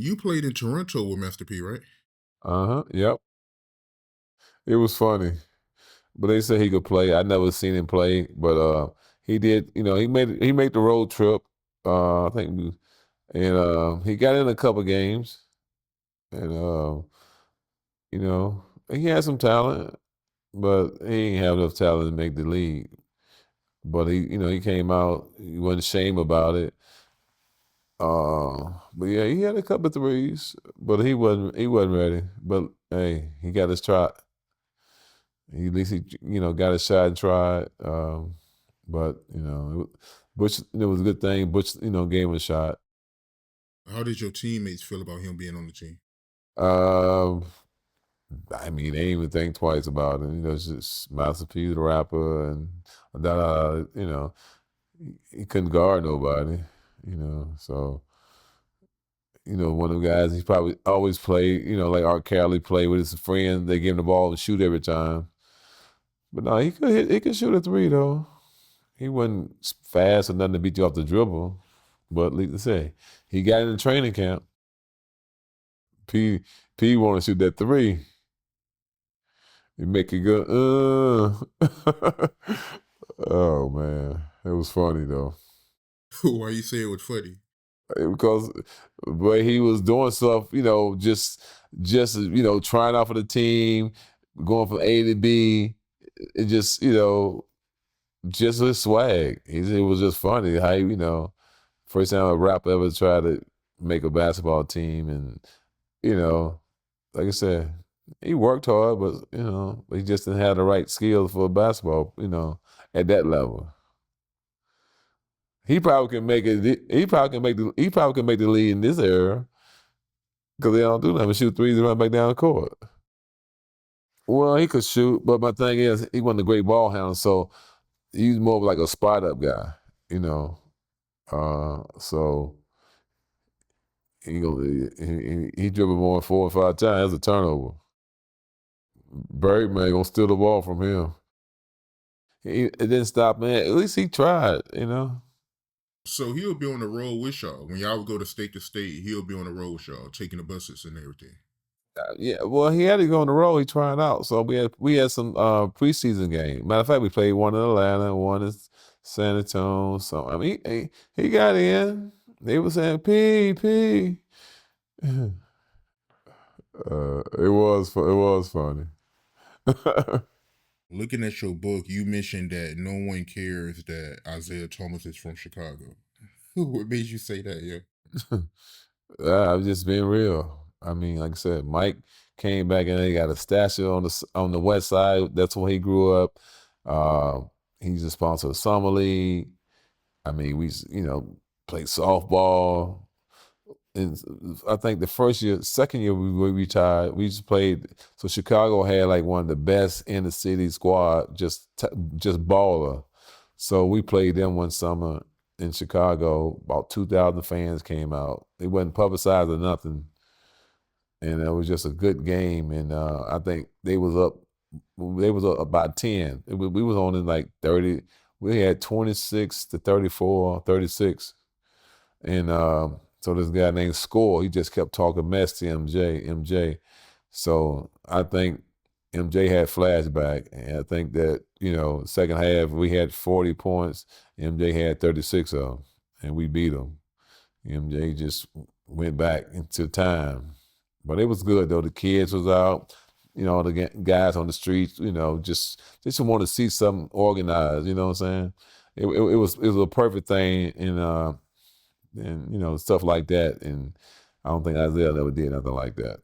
You played in Toronto with Master P, right? Uh-huh, yep. It was funny, but they said he could play. I never seen him play, but, he did, he made the road trip, I think and, he got in a couple games, and, you know, he had some talent, but he ain't have enough talent to make the league. But he came out, he wasn't ashamed about it. But yeah, he had a couple of threes, but he wasn't ready. But hey, he got his try. At least he got his shot and tried. But Butch, it was a good thing. Butch, gave him a shot. How did your teammates feel about him being on the team? Um, I mean, they didn't even think twice about it. It's just Master P, the rapper, and he couldn't guard nobody. So one of the guys he probably always played. Like R. Kelly played with his friend. They give him the ball and shoot every time. But no, he could hit. He could shoot a three though. He wasn't fast or nothing to beat you off the dribble. But like I say, he got in the training camp. P P want to shoot that three. He make it go. Oh man, it was funny though. Why you say it was funny? Because but he was doing stuff, just trying out for the team, going from A to B. It just just his swag. It was just funny how first time a rapper ever tried to make a basketball team, and you know, like I said, he worked hard, but he just didn't have the right skills for basketball. At that level. He probably can make it. He probably can make the. He probably can make the lead in this era because they don't do nothing. Shoot threes and run back down the court. Well, he could shoot, but my thing is, he wasn't a great ball handler, so he's more of like a spot up guy. You know, so he dribbled more than 4 or 5 times. That's a turnover. Birdman gonna steal the ball from him. It didn't stop, man. At least he tried. So he'll be on the road with y'all. When y'all would go to state, he'll be on the road with y'all, taking the buses and everything. Yeah, well, he had to go on the road. He trying out, so we had some preseason games. Matter of fact, we played one in Atlanta, one in San Antonio. So I mean, he got in. They were saying P P. It was funny. Looking at your book, you mentioned that no one cares that Isaiah Thomas is from Chicago. What made you say that, yeah? I'm just being real. I mean, like I said, Mike came back and they got a statue on the west side. That's where he grew up. Uh, he's a sponsor of Summer League. I mean, we played softball. And I think the first year, second year we retired. We just played. So Chicago had like one of the best in the city squad, just baller. So we played them one summer in Chicago. About 2,000 fans came out. It wasn't publicized or nothing, and it was just a good game. And I think they was up. They was up about 10. We was on in like 30. We had 26 to 34, 36. And so this guy named Score, he just kept talking mess to MJ. So I think MJ had flashback, and I think that second half we had 40 points, MJ had 36 of them, and we beat him. MJ just went back into time, but it was good though. The kids was out, the guys on the streets, just want to see something organized. You know what I'm saying? It was a perfect thing, and stuff like that. And I don't think Isaiah ever did nothing like that.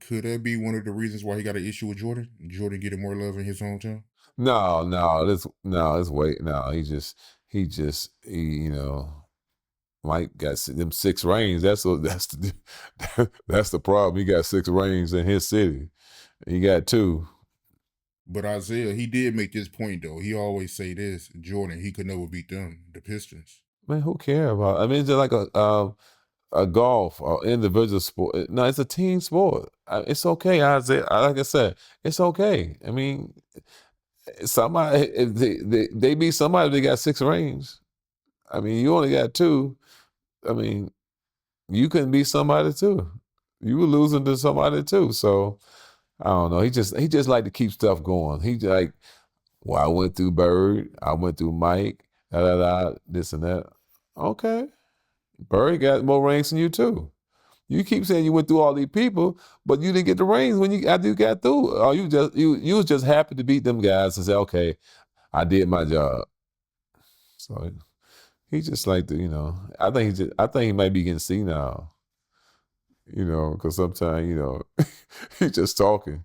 Could that be one of the reasons why he got an issue with Jordan? Jordan getting more love in his hometown? No, no, this wait, no. He Mike got them 6 rings. That's the problem. He got 6 rings in his city. He got 2. But Isaiah, he did make this point though. He always say this, Jordan, he could never beat them, the Pistons. Man, who care about? I mean, it's just like a golf or individual sport. No, it's a team sport. It's okay, Isaiah. Like I said, it's okay. I mean, somebody if they beat somebody, they got 6 rings. I mean, you only got 2. I mean, you couldn't be somebody too. You were losing to somebody too. So I don't know. He just like to keep stuff going. He like, well, I went through Bird, I went through Mike, da da da, this and that. Okay, Bird got more rings than you too. You keep saying you went through all these people, but you didn't get the rings when you after you got through. Or you was just happy to beat them guys and say, okay, I did my job. So he just like to, I think he might be getting senile, because sometimes, he's just talking.